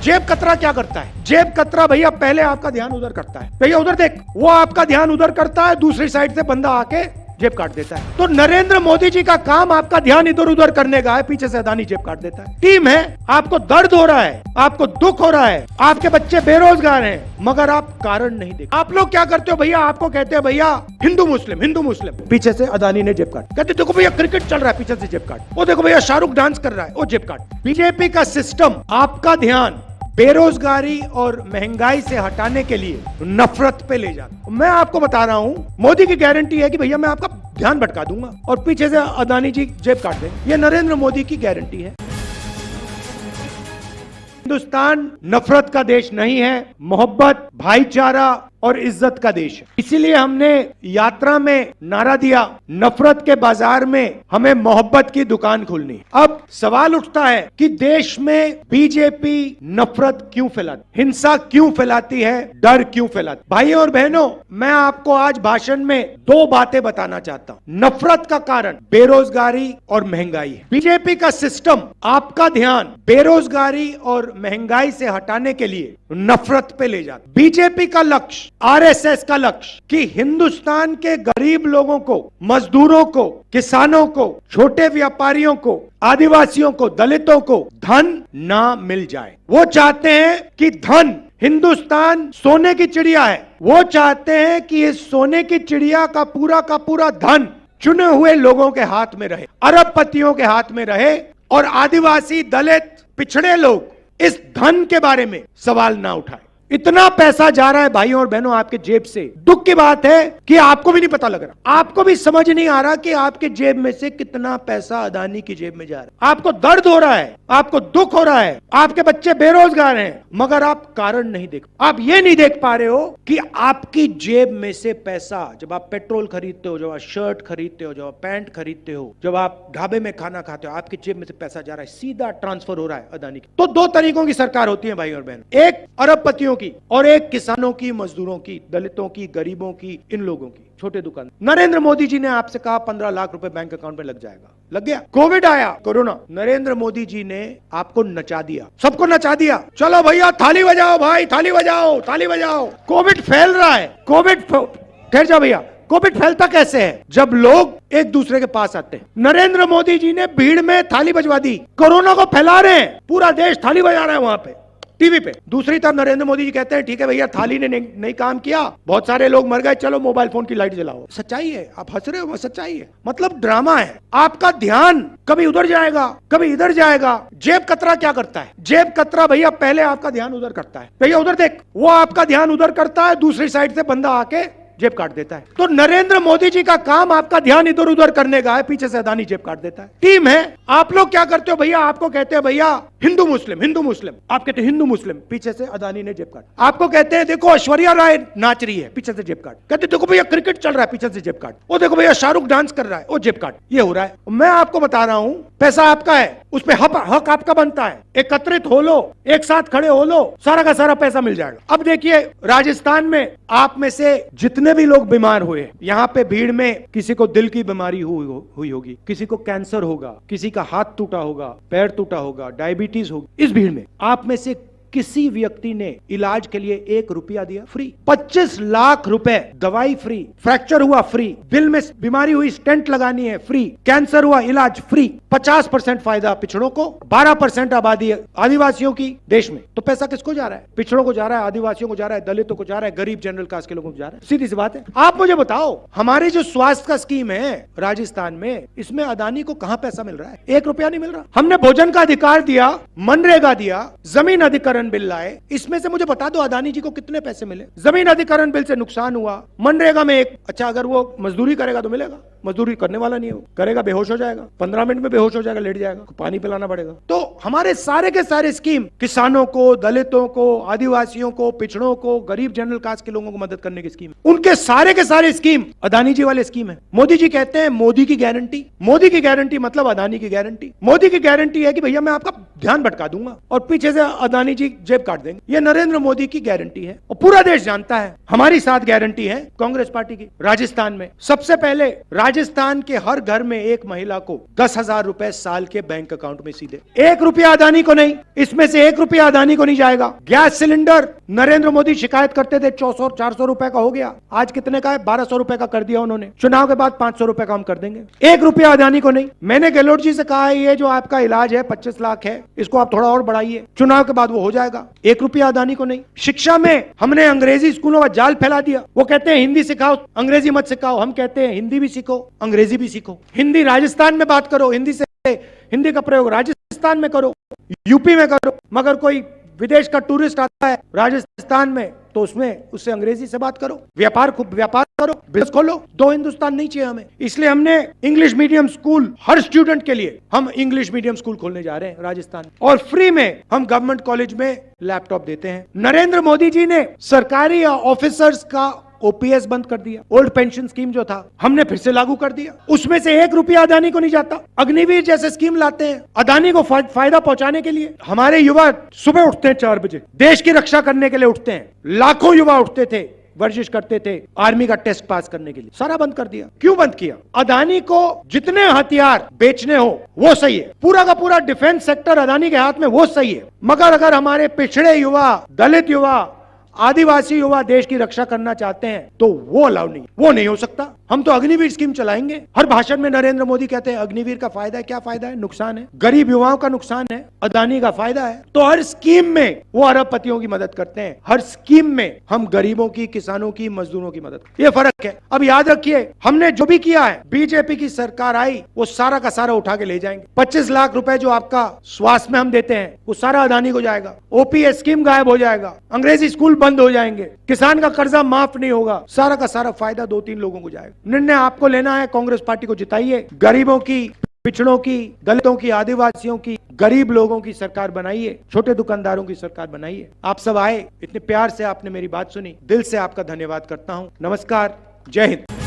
जेब कतरा क्या करता है? जेब कतरा भैया पहले आपका ध्यान उधर करता है, भैया उधर देख, वो आपका ध्यान उधर करता है, दूसरी साइड से बंदा आके जेब काट देता है। तो नरेंद्र मोदी जी का काम आपका ध्यान इधर उधर करने का है, पीछे से अदानी जेब काट देता है। टीम है, आपको दर्द हो रहा है, आपको दुख हो रहा है, आपके बच्चे बेरोजगार हैं, मगर आप कारण नहीं देखते। आप लोग क्या करते हो भैया? आपको कहते हैं भैया हिंदू मुस्लिम, पीछे से अदानी ने जेब काट। कहते देखो भैया क्रिकेट चल रहा है, पीछे से जेब काट। वो देखो भैया शाहरुख डांस कर रहा है, वो जेब काट। बीजेपी का सिस्टम आपका ध्यान बेरोजगारी और महंगाई से हटाने के लिए नफरत पे ले जाता। मैं आपको बता रहा हूं, मोदी की गारंटी है कि भैया मैं आपका ध्यान भटका दूंगा और पीछे से अदानी जी जेब काट देंगे। ये नरेंद्र मोदी की गारंटी है। हिंदुस्तान नफरत का देश नहीं है, मोहब्बत, भाईचारा और इज्जत का देश है। इसीलिए हमने यात्रा में नारा दिया, नफरत के बाजार में हमें मोहब्बत की दुकान खोलनी। अब सवाल उठता है कि देश में बीजेपी नफरत क्यों फैलाती, हिंसा क्यों फैलाती है, डर क्यों फैलाती? भाइयों और बहनों, मैं आपको आज भाषण में दो बातें बताना चाहता हूं। नफरत का कारण बेरोजगारी और महंगाई है। बीजेपी का सिस्टम आपका ध्यान बेरोजगारी और महंगाई से हटाने के लिए नफरत पे ले जाता। बीजेपी का लक्ष्य, आरएसएस का लक्ष्य कि हिंदुस्तान के गरीब लोगों को, मजदूरों को, किसानों को, छोटे व्यापारियों को, आदिवासियों को, दलितों को धन ना मिल जाए। वो चाहते हैं कि धन, हिंदुस्तान सोने की चिड़िया है, वो चाहते हैं कि इस सोने की चिड़िया का पूरा धन चुने हुए लोगों के हाथ में रहे, अरबपतियों के हाथ में रहे और आदिवासी, दलित, पिछड़े लोग इस धन के बारे में सवाल ना उठाए। इतना पैसा जा रहा है भाइयों और बहनों आपके जेब से। दुख की बात है कि आपको भी नहीं पता लग रहा, आपको भी समझ नहीं आ रहा कि आपके जेब में से कितना पैसा अदानी की जेब में जा रहा है। आपको दर्द हो रहा है, आपको दुख हो रहा है, आपके बच्चे बेरोजगार हैं, मगर आप कारण नहीं देख, आप ये नहीं देख पा रहे हो कि आपकी जेब में से पैसा, जब आप पेट्रोल खरीदते हो, जब आप शर्ट खरीदते हो, जब आप पैंट खरीदते हो, जब आप ढाबे में खाना खाते हो, आपकी जेब में से पैसा जा रहा है, सीधा ट्रांसफर हो रहा है अदानी की। तो दो तरीकों की सरकार होती है भाई और बहन, एक अरबपतियों की और एक किसानों की, मजदूरों की, दलितों की, गरीबों की, इन लोगों की, छोटे दुकान। नरेंद्र मोदी जी ने आपसे कहा 15 लाख रुपए बैंक अकाउंट में लग जाएगा, लग गया। कोविड आया, कोरोना, नरेंद्र मोदी जी ने आपको नचा दिया, सबको नचा दिया। चलो भैया ताली बजाओ, भाई ताली बजाओ, ताली बजाओ। कोविड फैल रहा है, कोविड, ठहर जाओ भैया, कोविड फैलता कैसे है? जब लोग एक दूसरे के पास आते हैं। नरेंद्र मोदी जी ने भीड़ में थाली बजवा दी, कोरोना को फैला रहे हैं, पूरा देश थाली बजा रहा है वहां पे टीवी पे। दूसरी तरफ नरेंद्र मोदी जी कहते हैं ठीक है भैया थाली ने नहीं काम किया, बहुत सारे लोग मर गए, चलो मोबाइल फोन की लाइट जलाओ। सच्चाई है, आप हंस रहे हो, सच्चाई है, मतलब ड्रामा है। आपका ध्यान कभी उधर जाएगा, कभी इधर जाएगा। जेब कतरा क्या करता है? जेब कतरा भैया पहले आपका ध्यान उधर करता है, भैया उधर देख, वो आपका ध्यान उधर करता है, दूसरी साइड से बंदा आके जेब काट देता है। तो नरेंद्र मोदी जी का काम आपका ध्यान इधर उधर करने का है, पीछे से अदानी जेब काट देता है। टीम है, आप लोग क्या करते हो भैया? आपको कहते हैं भैया हिंदू मुस्लिम, आप कहते हैं हिंदू मुस्लिम, पीछे से अदानी ने जेब काट। आपको कहते हैं देखो ऐश्वर्या राय नाच रही है, पीछे से जेब काट। कहते देखो भैया क्रिकेट चल रहा है, पीछे से जेब काट। वो देखो भैया शाहरुख डांस कर रहा है, वो जेब काट। ये हो रहा है। मैं आपको बता रहा हूं, पैसा आपका है, उस पे हक आपका बनता है। एकत्रित हो लो, एक साथ खड़े हो लो, सारा का सारा पैसा मिल जाएगा। अब देखिए राजस्थान में आप में से जितने भी लोग बीमार हुए, यहाँ पे भीड़ में किसी को दिल की बीमारी हुई होगी, किसी को कैंसर होगा, किसी का हाथ टूटा होगा, पैर टूटा होगा, डायबिटीज होगी। इस भीड़ में आप में से किसी व्यक्ति ने इलाज के लिए 1 रुपया दिया? फ्री। 25 लाख रुपए दवाई फ्री, फ्रैक्चर हुआ फ्री, दिल में बीमारी हुई स्टेंट लगानी है फ्री, कैंसर हुआ इलाज फ्री। 50% फायदा पिछड़ों को, 12% आबादी आदिवासियों की देश में। तो पैसा किसको जा रहा है? पिछड़ों को जा रहा है, आदिवासियों को जा रहा है, दलितों को जा रहा है, गरीब जनरल कास्ट के लोगों को जा रहा है। सीधी सी बात है। आप मुझे बताओ, हमारी जो स्वास्थ्य का स्कीम है राजस्थान में, इसमें अदानी को कहां पैसा मिल रहा है? 1 रुपया नहीं मिल रहा। हमने भोजन का अधिकार दिया, मनरेगा दिया, जमीन अधिकरण बिल लाए, इसमें से मुझे बता दो अदानी जी को कितने पैसे मिले? जमीन अधिकरण बिल से नुकसान हुआ, मनरेगा में अच्छा अगर वो मजदूरी करेगा तो मिलेगा, मजदूरी करने वाला नहीं हो, करेगा बेहोश हो जाएगा, 15 मिनट में बेहोश हो जाएगा, लेट जाएगा, पानी पिलाना पड़ेगा। तो हमारे सारे के सारे स्कीम किसानों को, दलितों को, आदिवासियों को, पिछड़ों को, गरीब जनरल कास्ट के लोगों को मदद करने की स्कीम, उनके सारे के सारे स्कीम अदानी जी वाले स्कीम है। मोदी जी कहते हैं मोदी की गारंटी, मोदी की गारंटी मतलब अदानी की गारंटी। मोदी की गारंटी है कि भैया मैं आपका ध्यान भटका दूंगा और पीछे से अदानी जी जेब काट देंगे। ये नरेंद्र मोदी की गारंटी है और पूरा देश जानता है। हमारी साथ गारंटी है कांग्रेस पार्टी की। राजस्थान में सबसे पहले राजस्थान के हर घर में एक महिला को 10,000 रुपए साल के बैंक अकाउंट में सीधे, 1 रुपया अदानी को नहीं, इसमें से 1 रुपया अदानी को नहीं जाएगा। गैस सिलेंडर नरेंद्र मोदी शिकायत करते थे 400 रुपए का हो गया, आज कितने का है? 1200 रुपए का कर दिया उन्होंने। चुनाव के बाद 500 रुपए का हम कर देंगे, 1 रुपया अदानी को नहीं। मैंने गहलोत जी से कहा है ये जो आपका इलाज है 25 लाख है, इसको आप थोड़ा और बढ़ाइए, चुनाव के बाद वो हो जाएगा। 1 रुपया अदानी को नहीं। शिक्षा में हमने अंग्रेजी स्कूलों का जाल फैला दिया। वो कहते हैं हिंदी सिखाओ, अंग्रेजी मत सिखाओ। हम कहते हैं हिंदी भी सीखो, अंग्रेजी भी सीखो। हिंदी राजस्थान में बात करो, हिंदी का प्रयोग राजस्थान में करो, यूपी में करो। मगर कोई विदेश का टूरिस्ट आता है राजस्थान में तो उससे अंग्रेजी से बात करो। व्यापार करो, बिजनेस खोलो। 2 हिंदुस्तान नहीं चाहिए हमें। इसलिए हमने इंग्लिश मीडियम स्कूल हर स्टूडेंट के लिए हम इंग्लिश मीडियम स्कूल खोलने जा रहे हैं राजस्थान, और फ्री में हम गवर्नमेंट कॉलेज में लैपटॉप देते हैं। नरेंद्र मोदी जी ने सरकारी ऑफिसर्स का ओपीएस बंद कर दिया। ओल्ड पेंशन स्कीम जो था हमने फिर से लागू कर दिया, उसमें से 1 रुपया अदानी को नहीं जाता। अग्निवीर जैसे स्कीम लाते हैं अदानी को फायदा पहुंचाने के लिए। हमारे युवा सुबह उठते हैं 4 बजे, देश की रक्षा करने के लिए उठते हैं। लाखों युवा उठते थे, वर्जिश करते थे आर्मी का टेस्ट पास करने के लिए। सारा बंद कर दिया। क्यों बंद किया? अदानी को जितने हथियार बेचने हो वो सही है, पूरा का पूरा डिफेंस सेक्टर अदानी के हाथ में, वो सही है। मगर अगर हमारे पिछड़े युवा, दलित युवा, आदिवासी युवा देश की रक्षा करना चाहते हैं तो वो अलाउ नहीं, वो नहीं हो सकता। हम तो अग्निवीर स्कीम चलाएंगे। हर भाषण में नरेंद्र मोदी कहते हैं अग्निवीर का फायदा है। क्या फायदा है? नुकसान है, गरीब युवाओं का नुकसान है, अदानी का फायदा है। तो हर स्कीम में वो अरबपतियों की मदद करते हैं, हर स्कीम में हम गरीबों की, किसानों की, मजदूरों की मदद। ये फर्क है। अब याद रखिए, हमने जो भी किया है, बीजेपी की सरकार आई वो सारा का सारा उठा के ले जाएंगे। 25 लाख रुपए जो आपका स्वास्थ्य में हम देते हैं वो सारा अदानी को जाएगा। ओपीएस स्कीम गायब हो जाएगा, अंग्रेजी स्कूल बंद हो जाएंगे, किसान का कर्जा माफ नहीं होगा, सारा का सारा फायदा 2-3 लोगों को जाएगा। निर्णय आपको लेना है। कांग्रेस पार्टी को जिताइए, गरीबों की, पिछड़ों की, दलितों की, आदिवासियों की, गरीब लोगों की सरकार बनाइए, छोटे दुकानदारों की सरकार बनाइए। आप सब आए, इतने प्यार से आपने मेरी बात सुनी, दिल से आपका धन्यवाद करता हूं। नमस्कार, जय हिंद।